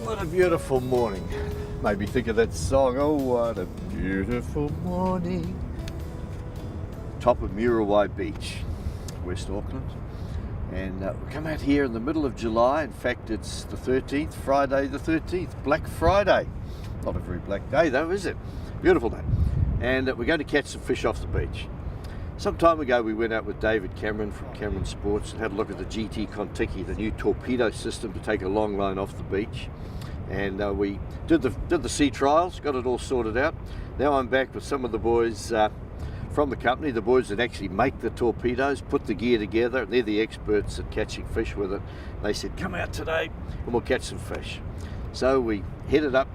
What a beautiful morning. Made me think of that song, oh what a beautiful morning. Top of Muriwai Beach, West Auckland. And we come out here in the middle of July. In fact, it's the 13th, Friday the 13th, Black Friday. Not a very black day though, is it? Beautiful day. And we're going to catch some fish off the beach. Some time ago we went out with David Cameron from Cameron Sports and had a look at the GT Kontiki, the new torpedo system to take a long line off the beach. And we did the sea trials, got it all sorted out. Now I'm back with some of the boys from the company, the boys that actually make the torpedoes, put the gear together, and they're the experts at catching fish with it. They said, come out today and we'll catch some fish. So we headed up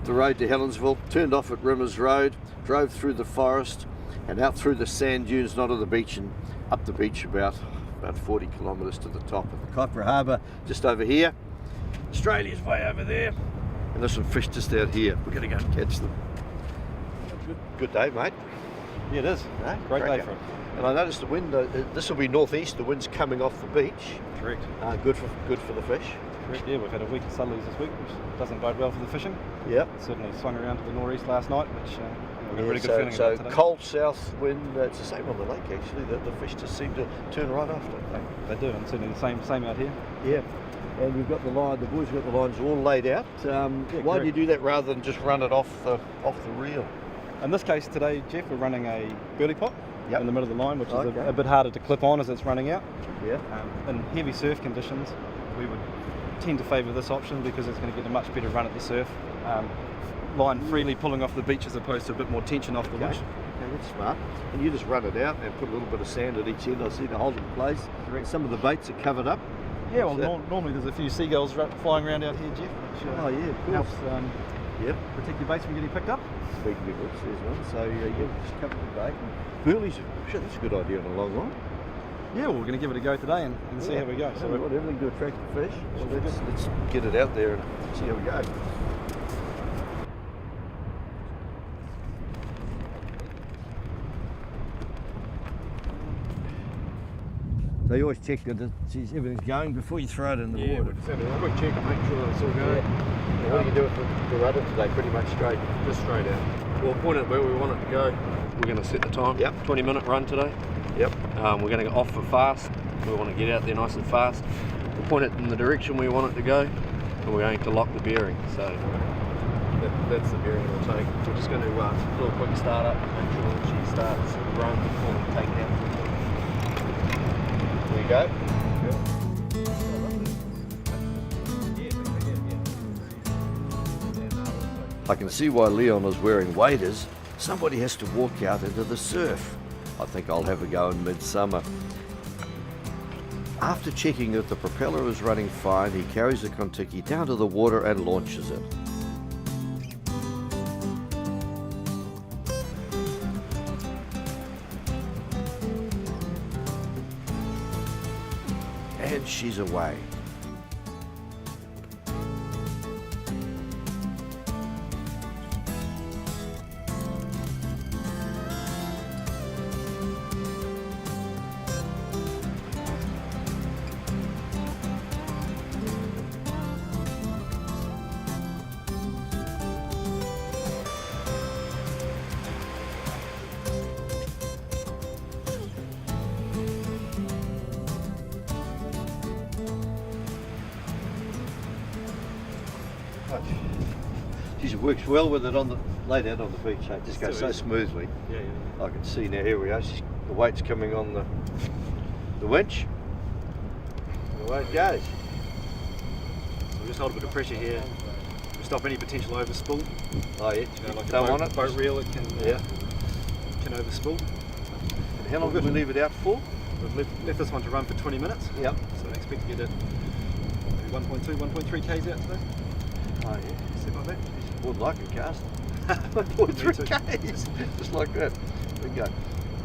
the road to Helensville, turned off at Rimmers Road, drove through the forest and out through the sand dunes, not on the beach, and up the beach about 40 kilometres to the top of the Kaipara Harbour, just over here. Australia's way over there, and there's some fish just out here. We're going to go and catch them. Good day, mate. Yeah, it is. Great day for it. And I noticed the wind, this will be northeast, the wind's coming off the beach. Correct. Good for the fish. Correct, yeah, we've had a week of southerlies this week, which doesn't bode well for the fishing. Yep. Certainly swung around to the northeast last night, which we've got a pretty good feeling so about today. Cold south wind, it's the same on the lake actually, the fish just seem to turn right after. They do, and certainly the same out here. Yeah. And we've got the line, the boys have got the lines all laid out. Why do you do that rather than just run it off the reel? In this case today, Jeff, we're running a burley pot in the middle of the line, which is a bit harder to clip on as it's running out. Yeah. In heavy surf conditions, we would tend to favour this option because it's going to get a much better run at the surf. Line freely pulling off the beach as opposed to a bit more tension off the winch. Okay, that's smart. And you just run it out and put a little bit of sand at each end, I see, to hold it in place. Correct. Some of the baits are covered up. Yeah, well, normally there's a few seagulls flying around out here, Jeff, which helps protect your baits from getting picked up. Big hooks, there's one. So just cover the bait. Burleys, shit, that's a good idea on a long line. Yeah, well, we're going to give it a go today and see how we go. So we've got everything to attract the fish. So let's get it out there and see how we go. So you always check that everything's going before you throw it in the water. Yeah, we'll just have a quick check and make sure that it's all going. Yeah. What do you do with the rudder today? Pretty much straight? Just straight out. We'll point it where we want it to go. We're going to set the time. Yep. 20-minute run today. Yep. We're going to go off for fast. We want to get out there nice and fast. We'll point it in the direction we want it to go, and we're going to lock the bearing. So that's the bearing we'll take. We're just going to do a quick start up, make sure that she starts to run before we take it out. There you go. I can see why Leon is wearing waders. Somebody has to walk out into the surf. I think I'll have a go in midsummer. After checking that the propeller is running fine, he carries the Kontiki down to the water and launches it. And she's away. Geez, it works well with it laid out on the beach. It just goes so smoothly. Yeah. I can see now. Here we are. The weight's coming on the winch. And away it goes. We'll just hold a bit of pressure here. We'll stop any potential overspool. Oh yeah. Like Don't want it. Boat reel, it can overspool. And how long did we leave it out for? We've left this one to run for 20 minutes. Yep. So I expect to get it maybe 1.2, 1.3 k's out today. Oh yeah. Something like that. More than I can cast. 1.3 k's. Just like that. There we go.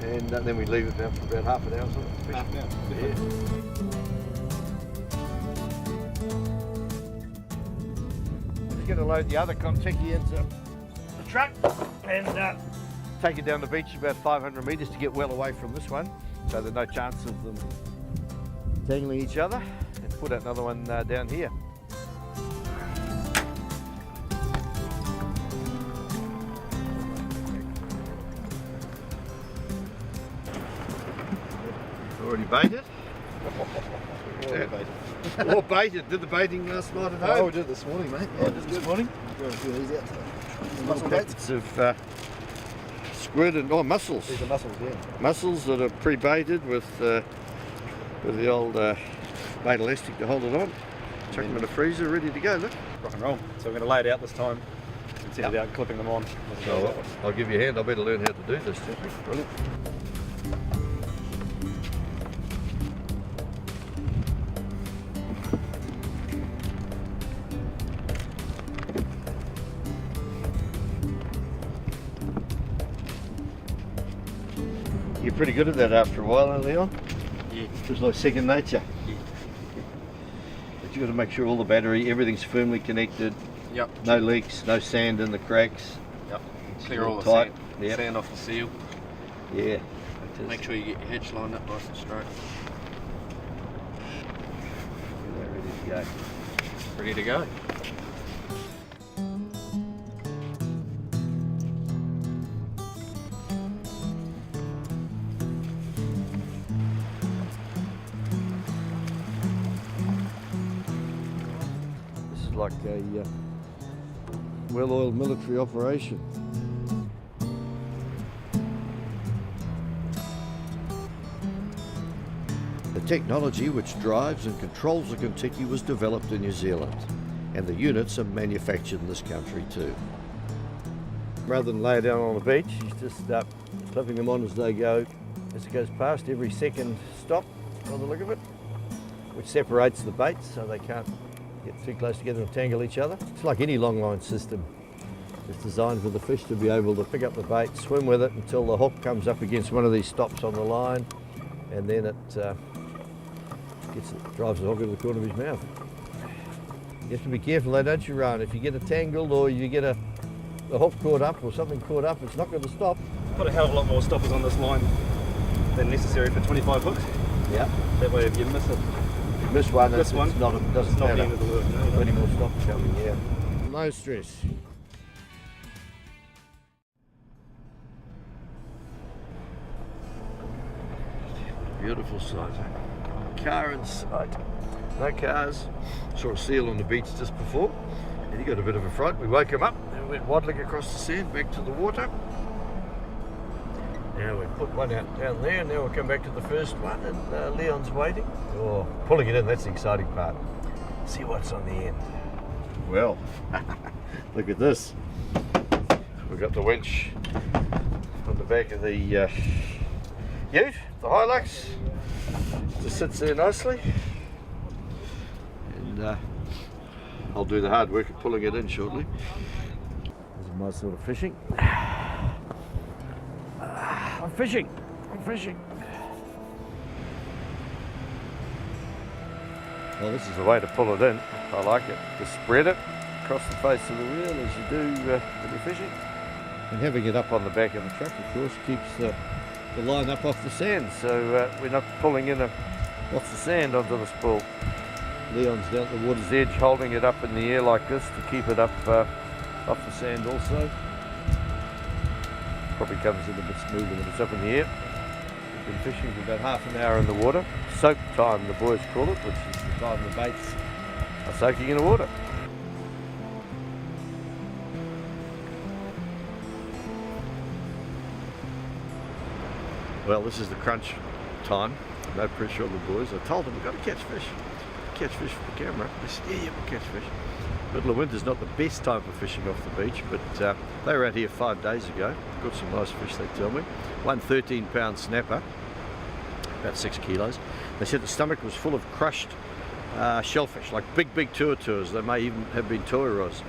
And then we leave it down for about half an hour or something. Half an hour. Yeah. I'm just going to load the other Kontiki into the truck and take it down the beach about 500 metres to get well away from this one, so there's no chance of them tangling each other, and put another one down here. Already baited? Already baited. Or baited. Did the baiting last night at home? Oh, we did it this morning, mate. Oh, just this morning? Got a few of these out today. Little packets of squid and mussels. These are mussels, yeah. Mussels that are pre-baited with the old bait elastic to hold it on. Chuck them in the freezer, ready to go. Look. Rock and roll. So we're going to lay it out this time instead of out clipping them on. So I'll give you a hand. I better learn how to do this. Brilliant. You're pretty good at that after a while, aren't Leon? Yeah. Just like second nature. Yeah. But you've got to make sure all the battery, everything's firmly connected. Yep. No leaks, no sand in the cracks. Yep. It's Clear all the tight. sand, sand off the seal. Yeah. Make sure you get your hitch lined up nice and straight. Ready to go. Ready to go. This is like a well-oiled military operation. The technology which drives and controls the Kentucky was developed in New Zealand, and the units are manufactured in this country too. Rather than lay it down on the beach, he's just clipping them on as they go, as it goes past every second stop, by the look of it, which separates the baits so they can't get too close together and tangle each other. It's like any long line system. It's designed for the fish to be able to pick up the bait, swim with it until the hook comes up against one of these stops on the line, and then it drives the hook into the corner of his mouth. You have to be careful though, don't you, Ron? If you get it tangled or you get the hook caught up or something caught up, it's not going to stop. Put a hell of a lot more stoppers on this line than necessary for 25 hooks. Yeah. That way if you miss it, If you miss one, this one doesn't not matter. the end of the world. No, Plenty more stops coming, yeah. No stress. Beautiful sight, eh? Car in sight. No cars. Saw a seal on the beach just before, and he got a bit of a fright. We woke him up and went waddling across the sand back to the water. Now we put one out down there, and now we'll come back to the first one, and Leon's waiting. Oh, pulling it in, that's the exciting part. See what's on the end. Well, look at this. We've got the winch on the back of the ute, the Hilux. Just sits there nicely. And I'll do the hard work of pulling it in shortly. This is my sort of fishing. I'm fishing. Well, this is the way to pull it in. I like it. Just spread it across the face of the wheel as you do when you're fishing. And having it up on the back of the truck, of course, keeps the line up off the sand, so we're not pulling in lots of sand onto the spool. Leon's down at the water's edge holding it up in the air like this to keep it up off the sand also. Probably comes in a bit smoother when it's up in the air. We've been fishing for about half an hour in the water. Soak time, the boys call it, which is the time the baits are soaking in the water. Well, this is the crunch time. No pressure on the boys. I told them we've got to catch fish. Catch fish for the camera. They said, yeah, we'll catch fish. Middle of winter's not the best time for fishing off the beach, but they were out here 5 days ago. Got some nice fish, they tell me. One 13-pound snapper, about 6 kilos. They said the stomach was full of crushed shellfish, like big tours. They may even have been toiros,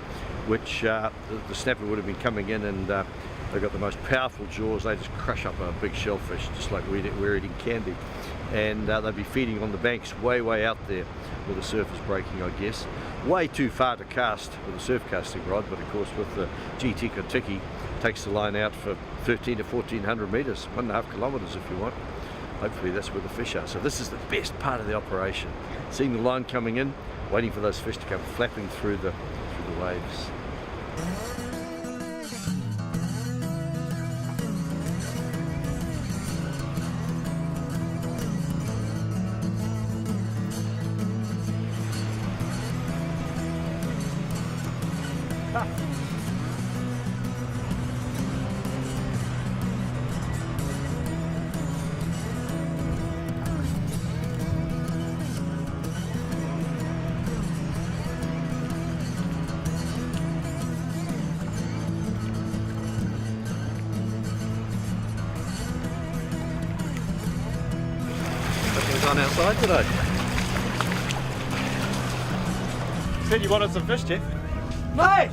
which the snapper would have been coming in, and they've got the most powerful jaws. They just crush up a big shellfish, just like we're eating candy. And they'd be feeding on the banks way out there where the surf is breaking, I guess. Way too far to cast with a surf casting rod, but of course with the GT Kentucky, takes the line out for 13 to 1400 metres, 1.5 kilometres if you want. Hopefully that's where the fish are. So this is the best part of the operation. Seeing the line coming in, waiting for those fish to come flapping through the waves. Nothing's on outside today. Said you wanted some fish, Jeff. Mate!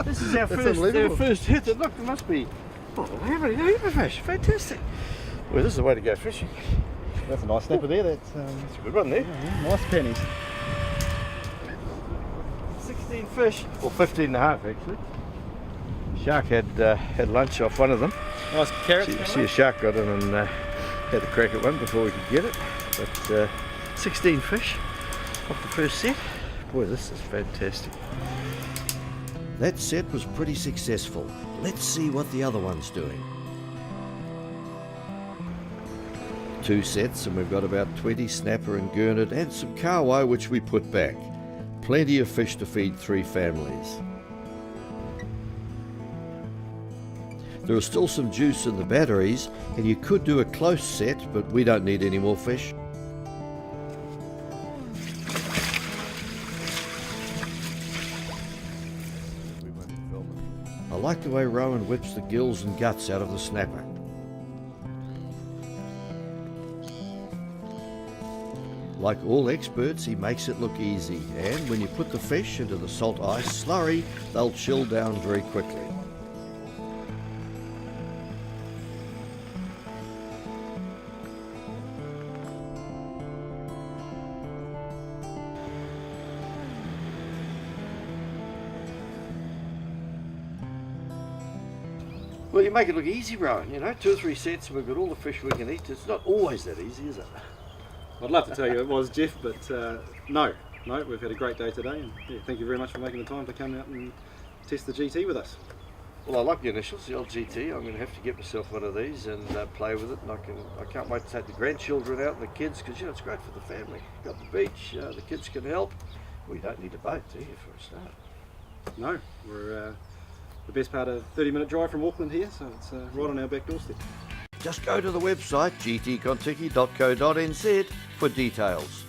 This is our unbelievable. first hit. Look, there must be how many heap of fish. Fantastic. Well, this is the way to go fishing. That's a nice snapper there. That's It's a good one there. nice pennies. 16 fish. Well, 15 and a half actually. Shark had lunch off one of them. Nice carrots. See a shark got in and had a crack at one before we could get it. But 16 fish off the first set. Boy, this is fantastic. That set was pretty successful. Let's see what the other one's doing. 2 sets and we've got about 20 snapper and gurnard and some kahawai which we put back. Plenty of fish to feed 3 families. There is still some juice in the batteries and you could do a close set, but we don't need any more fish. I like the way Rowan whips the gills and guts out of the snapper. Like all experts, he makes it look easy, and when you put the fish into the salt ice slurry, they'll chill down very quickly. Well, you make it look easy, Rowan. You know, 2 or 3 sets and we've got all the fish we can eat. It's not always that easy, is it? I'd love to tell you it was, Jeff, but no, we've had a great day today, and yeah, thank you very much for making the time to come out and test the GT with us. Well, I like the initials, the old GT. I'm going to have to get myself one of these and play with it. And I can't wait to take the grandchildren out and the kids, because you know it's great for the family. Got the beach, the kids can help. We don't need a boat, do you, for a start? No, we're the best part of 30-minute drive from Auckland here, so it's right on our back doorstep. Just go to the website gtcontiki.co.nz for details.